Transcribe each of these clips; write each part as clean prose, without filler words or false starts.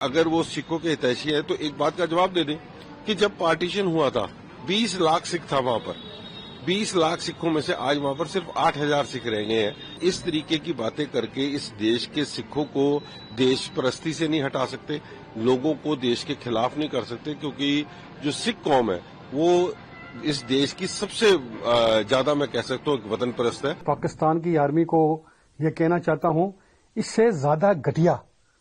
اگر وہ سکھوں کے ہتیشی ہیں تو ایک بات کا جواب دے دیں کہ جب پارٹیشن ہوا تھا 20 لاکھ سکھ تھا وہاں پر، 20 لاکھ سکھوں میں سے آج وہاں پر صرف 8,000 سکھ رہ گئے ہیں۔ اس طریقے کی باتیں کر کے اس دیش کے سکھوں کو دیش پرستی سے نہیں ہٹا سکتے، لوگوں کو دیش کے خلاف نہیں کر سکتے، کیونکہ جو سکھ قوم ہے وہ اس دیش کی سب سے زیادہ میں کہہ سکتا ہوں ایک وطن پرست ہے۔ پاکستان کی آرمی کو یہ کہنا چاہتا ہوں، اس سے زیادہ گھٹیا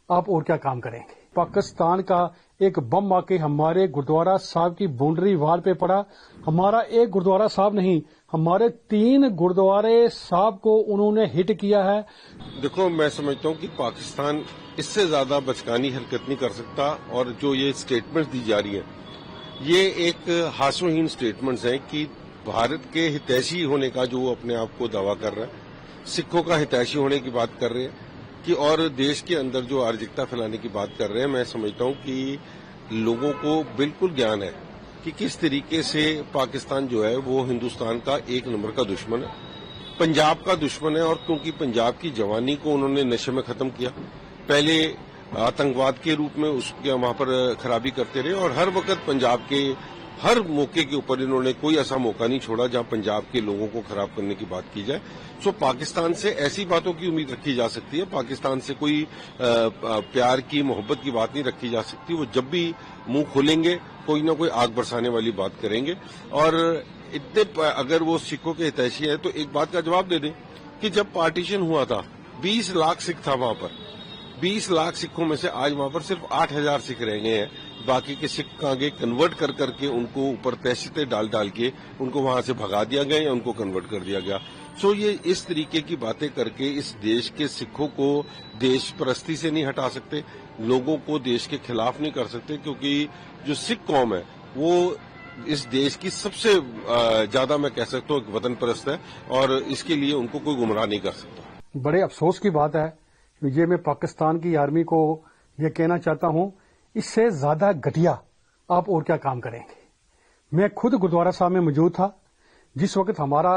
آپ اور کیا کام کریں گے؟ پاکستان کا ایک بم آ کے ہمارے گردوارا صاحب کی باؤنڈری وال پہ پڑا۔ ہمارا ایک گردوارا صاحب نہیں، ہمارے 3 گردوارے صاحب کو انہوں نے ہٹ کیا ہے۔ دیکھو، میں سمجھتا ہوں کہ پاکستان اس سے زیادہ بچکانی حرکت نہیں کر سکتا، اور جو یہ سٹیٹمنٹ دی جا رہی ہیں یہ ایک ہاسوہین سٹیٹمنٹس ہیں کہ بھارت کے ہتیشی ہونے کا جو وہ اپنے آپ کو دعویٰ کر رہا ہے، سکھوں کا ہتیشی ہونے کی بات کر رہے ہیں کہ اور دیش کے اندر جو ارجکتا پھیلانے کی بات کر رہے ہیں۔ میں سمجھتا ہوں کہ لوگوں کو بالکل گیان ہے کہ کس طریقے سے پاکستان جو ہے وہ ہندوستان کا 1 نمبر کا دشمن ہے، پنجاب کا دشمن ہے، اور کیونکہ پنجاب کی جوانی کو انہوں نے نشے میں ختم کیا، پہلے آتنکواد کے روپ میں اس کے وہاں پر خرابی کرتے رہے، اور ہر وقت پنجاب کے ہر موقع کے اوپر انہوں نے کوئی ایسا موقع نہیں چھوڑا جہاں پنجاب کے لوگوں کو خراب کرنے کی بات کی جائے۔ سو پاکستان سے ایسی باتوں کی امید رکھی جا سکتی ہے، پاکستان سے کوئی پیار کی محبت کی بات نہیں رکھی جا سکتی۔ وہ جب بھی منہ کھولیں گے کوئی نہ کوئی آگ برسانے والی بات کریں گے، اور اگر وہ سکھوں کے ہتیشی ہیں تو ایک بات کا جواب دے دیں کہ جب پارٹیشن ہوا تھا 20 لاکھ سکھ تھا وہاں پر، 20 لاکھ سکھوں میں سے آج وہاں پر صرف 8,000 سکھ رہ گئے ہیں، باقی کے سکھ آگے کنورٹ کر کے ان کو اوپر تہذیبیں ڈال کے ان کو وہاں سے بھگا دیا گیا یا ان کو کنورٹ کر دیا گیا۔ سو یہ اس طریقے کی باتیں کر کے اس دیش کے سکھوں کو دیش پرستی سے نہیں ہٹا سکتے، لوگوں کو دیش کے خلاف نہیں کر سکتے، کیونکہ جو سکھ قوم ہے وہ اس دیش کی سب سے زیادہ میں کہہ سکتا ہوں ایک وطن پرست ہے، اور اس کے لیے ان کو کوئی گمراہ نہیں کر سکتا۔ بڑے افسوس کی بات ہے، یہ میں پاکستان کی آرمی کو یہ کہنا چاہتا ہوں، اس سے زیادہ گھٹیا آپ اور کیا کام کریں گے؟ میں خود گردوارا صاحب میں موجود تھا جس وقت ہمارا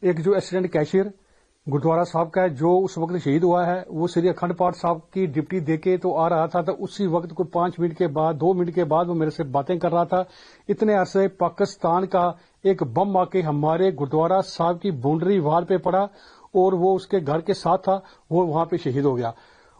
ایک جو ایکسیڈنٹ کیشیئر گردوارا صاحب کا ہے جو اس وقت شہید ہوا ہے، وہ سری اکھنڈ پاٹ صاحب کی ڈپٹی دے کے تو آ رہا تھا، تو اسی وقت کوئی 5 منٹ کے بعد 2 منٹ کے بعد وہ میرے سے باتیں کر رہا تھا۔ اتنے عرصے پاکستان کا ایک بم آ کے ہمارے گردوارا صاحب کی باؤنڈری وال پہ پڑا، اور وہ اس کے گھر کے ساتھ تھا، وہ وہاں پہ شہید ہو گیا۔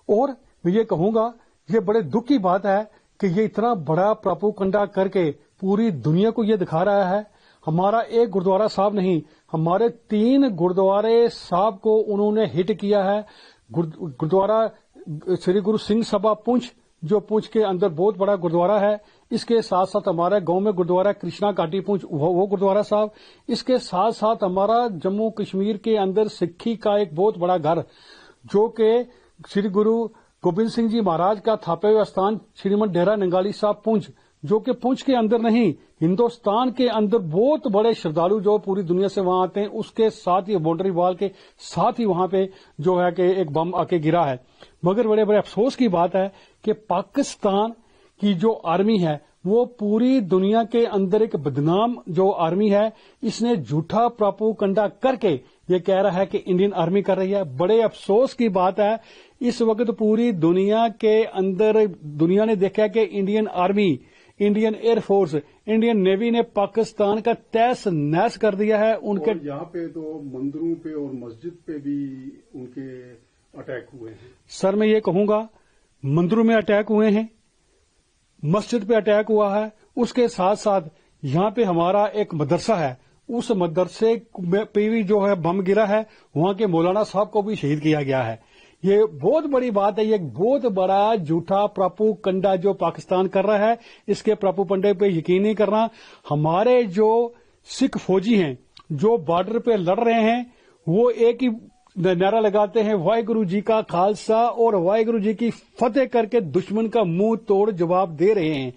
اور میں یہ کہوں گا، یہ بڑے دکھ کی بات ہے کہ یہ اتنا بڑا پراپوگنڈا کر کے پوری دنیا کو یہ دکھا رہا ہے۔ ہمارا ایک گردوارا صاحب نہیں، ہمارے 3 گردوارے صاحب کو انہوں نے ہٹ کیا ہے۔ گردوارا سری گرو سنگھ سبھا پونچھ، جو پونچھ کے اندر بہت بڑا گردوارا ہے، اس کے ساتھ ساتھ ہمارے گاؤں میں گردوارا کرشنا گھاٹی پونچھ، وہ گردوارا صاحب، اس کے ساتھ ساتھ ہمارا جموں کشمیر کے اندر سکھی کا ایک بہت بڑا گھر، جو کہ سری گرو گوبند سنگھ جی مہاراج کا تھاپے ہوئے استھان شریمد ڈیرا ننگالی صاحب پونچھ، جو کہ پونچھ کے اندر نہیں، ہندوستان کے اندر بہت بڑے شردالو جو پوری دنیا سے وہاں آتے ہیں، اس کے ساتھ ہی باؤنڈری وال کے ساتھ ہی وہاں پہ جو ہے کہ ایک بم آ کے گرا ہے۔ مگر بڑے بڑے افسوس کی بات ہے کہ پاکستان کی جو آرمی ہے وہ پوری دنیا کے اندر ایک بدنام جو آرمی ہے، اس نے جھوٹا پراپوگنڈا کر کے یہ کہہ رہا ہے کہ انڈین آرمی کر رہی ہے۔ بڑے افسوس کی بات ہے، اس وقت پوری دنیا کے اندر دنیا نے دیکھا کہ Indian army, Indian air force, Indian navy نے پاکستان کا تہس نہس کر دیا ہے۔ ان کے یہاں پہ تو مندروں پہ اور مسجد پہ بھی ان کے اٹیک ہوئے ہیں۔ سر میں یہ کہوں گا، مندروں میں اٹیک ہوئے ہیں، مسجد پہ اٹیک ہوا ہے، اس کے ساتھ ساتھ یہاں پہ ہمارا ایک مدرسہ ہے، اس مدرسے پہ بھی جو ہے بم گرا ہے، وہاں کے مولانا صاحب کو بھی شہید کیا گیا ہے۔ یہ بہت بڑی بات ہے، یہ ایک بہت بڑا جھوٹا پراپوگنڈا جو پاکستان کر رہا ہے، اس کے پراپوگنڈے پہ یقین نہیں کرنا۔ ہمارے جو سکھ فوجی ہیں جو بارڈر پہ لڑ رہے ہیں، وہ ایک ہی نعرہ لگاتے ہیں، واحے گرو جی کا خالصہ اور واحے گرو جی کی فتح کر کے دشمن کا منہ توڑ جواب دے رہے ہیں۔